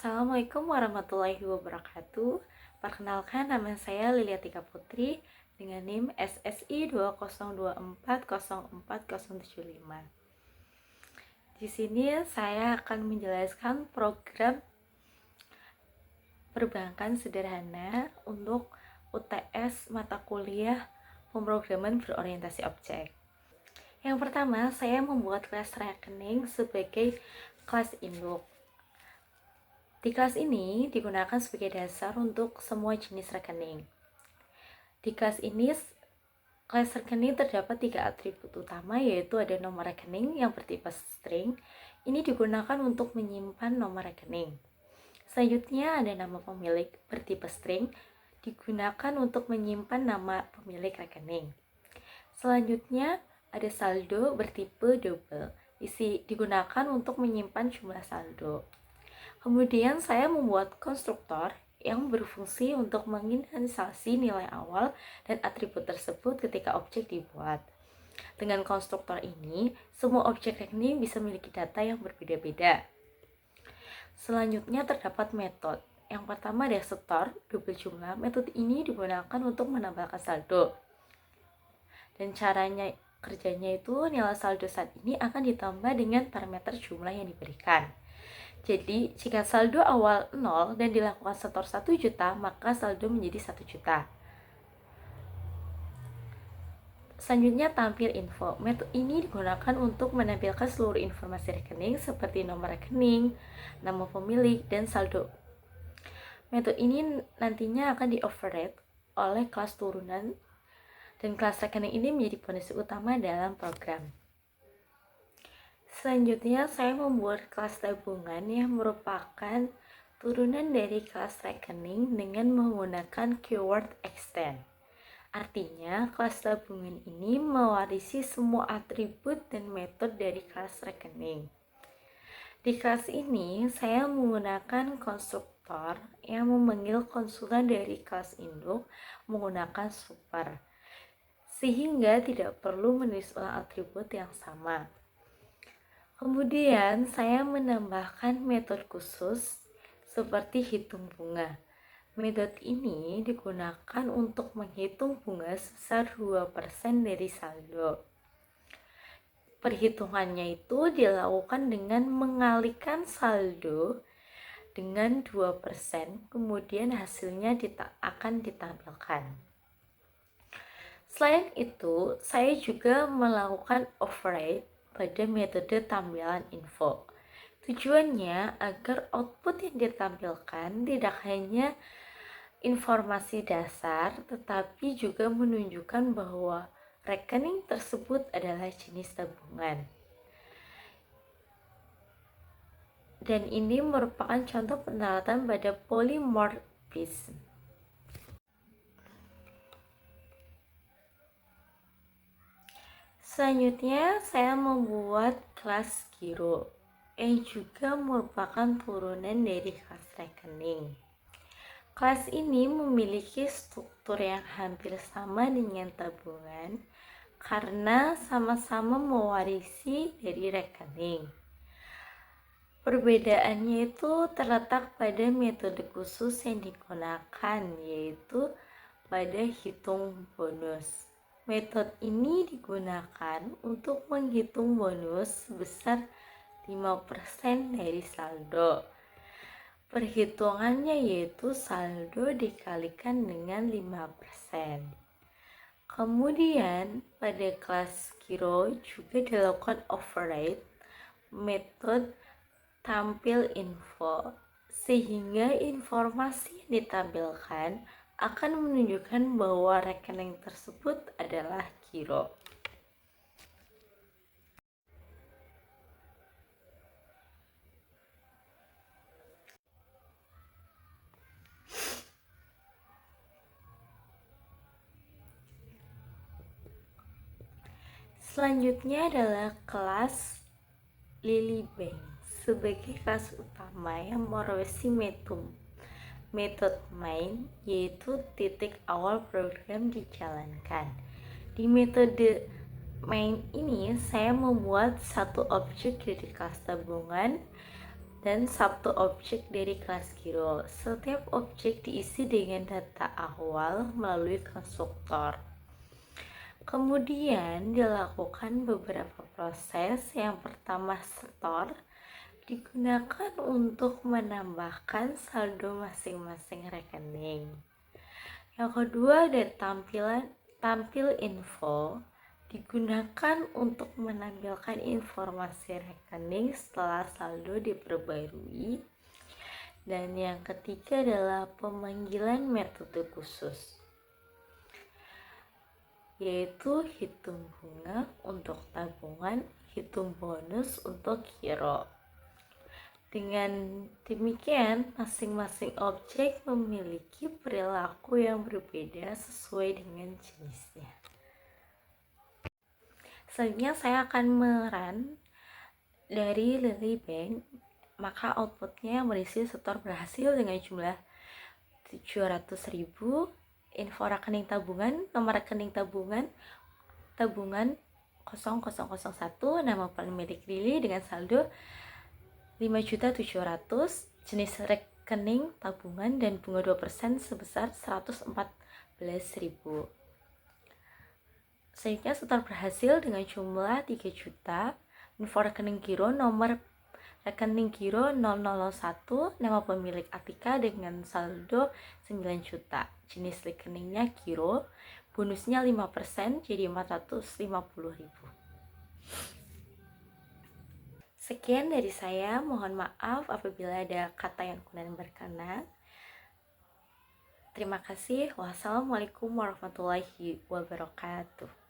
Assalamualaikum warahmatullahi wabarakatuh. Perkenalkan, nama saya Lilia Tika Putri dengan NIM SSI 202404075. Di sini saya akan menjelaskan program perbankan sederhana untuk UTS mata kuliah pemrograman berorientasi objek. Yang pertama, saya membuat kelas rekening sebagai kelas induk. Di kelas ini digunakan sebagai dasar untuk semua jenis rekening. Di kelas ini, kelas rekening terdapat 3 atribut utama, yaitu ada nomor rekening yang bertipe string. Ini digunakan untuk menyimpan nomor rekening. Selanjutnya ada nama pemilik bertipe string, digunakan untuk menyimpan nama pemilik rekening. Selanjutnya ada saldo bertipe double, digunakan untuk menyimpan jumlah saldo. Kemudian saya membuat konstruktor yang berfungsi untuk menginisialisasi nilai awal dan atribut tersebut ketika objek dibuat. Dengan konstruktor ini, semua objek rekening bisa memiliki data yang berbeda-beda. Selanjutnya terdapat metode. Yang pertama ada store double jumlah. Metode ini digunakan untuk menambahkan saldo. Dan kerjanya itu nilai saldo saat ini akan ditambah dengan parameter jumlah yang diberikan. Jadi, jika saldo awal 0 dan dilakukan setor 1 juta, maka saldo menjadi 1 juta. Selanjutnya tampil info. Metode ini digunakan untuk menampilkan seluruh informasi rekening seperti nomor rekening, nama pemilik, dan saldo. Metode ini nantinya akan di-override oleh kelas turunan, dan kelas rekening ini menjadi fondasi utama dalam program. Selanjutnya, saya membuat kelas tabungan yang merupakan turunan dari kelas rekening dengan menggunakan keyword extend. Artinya, kelas tabungan ini mewarisi semua atribut dan metode dari kelas rekening. Di kelas ini, saya menggunakan konstruktor yang memanggil konsulen dari kelas induk menggunakan super, sehingga tidak perlu menulis ulang atribut yang sama. Kemudian saya menambahkan metode khusus seperti hitung bunga. Metode ini digunakan untuk menghitung bunga sebesar 2% dari saldo. Perhitungannya itu dilakukan dengan mengalihkan saldo dengan 2%, kemudian hasilnya akan ditampilkan. Selain itu, saya juga melakukan override pada metode tampilan info. Tujuannya agar output yang ditampilkan tidak hanya informasi dasar, tetapi juga menunjukkan bahwa rekening tersebut adalah jenis tabungan. Dan ini merupakan contoh penerapan pada polymorphism. Selanjutnya, saya membuat kelas giro yang juga merupakan turunan dari kelas rekening. Kelas ini memiliki struktur yang hampir sama dengan tabungan karena sama-sama mewarisi dari rekening. Perbedaannya itu terletak pada metode khusus yang digunakan, yaitu pada hitung bonus. Metode ini digunakan untuk menghitung bonus sebesar 5% dari saldo. Perhitungannya yaitu saldo dikalikan dengan 5%. Kemudian pada kelas giro juga dilakukan override metode tampil info, sehingga informasi yang ditampilkan akan menunjukkan bahwa rekening tersebut adalah giro. Selanjutnya adalah kelas Lily Bank sebagai kelas utama yang mewarisi metode main, yaitu titik awal program dijalankan. Di metode main ini saya membuat satu objek dari kelas tabungan dan satu objek dari kelas giro. Setiap objek diisi dengan data awal melalui konstruktor. Kemudian dilakukan beberapa proses. Yang pertama, store, digunakan untuk menambahkan saldo masing-masing rekening. Yang kedua, ada tampil info, digunakan untuk menampilkan informasi rekening setelah saldo diperbarui. Dan yang ketiga adalah pemanggilan metode khusus, yaitu hitung bunga untuk tabungan, hitung bonus untuk giro. Dengan demikian, masing-masing objek memiliki perilaku yang berbeda sesuai dengan jenisnya. Selanjutnya saya akan merun dari Lily Bank, maka outputnya berisi setor berhasil dengan jumlah 700.000, info rekening tabungan, nomor rekening tabungan 0001, nama pemilik Lily dengan saldo 5.700.000, jenis rekening tabungan dan bunga 2% sebesar 114.000. Selanjutnya setor berhasil dengan jumlah 3 juta, info rekening giro, nomor rekening giro 0001, nama pemilik Atika dengan saldo 9 juta, jenis rekeningnya giro, bonusnya 5% jadi 450.000. Sekian dari saya, mohon maaf apabila ada kata yang kurang berkenan. Terima kasih. Wassalamualaikum warahmatullahi wabarakatuh.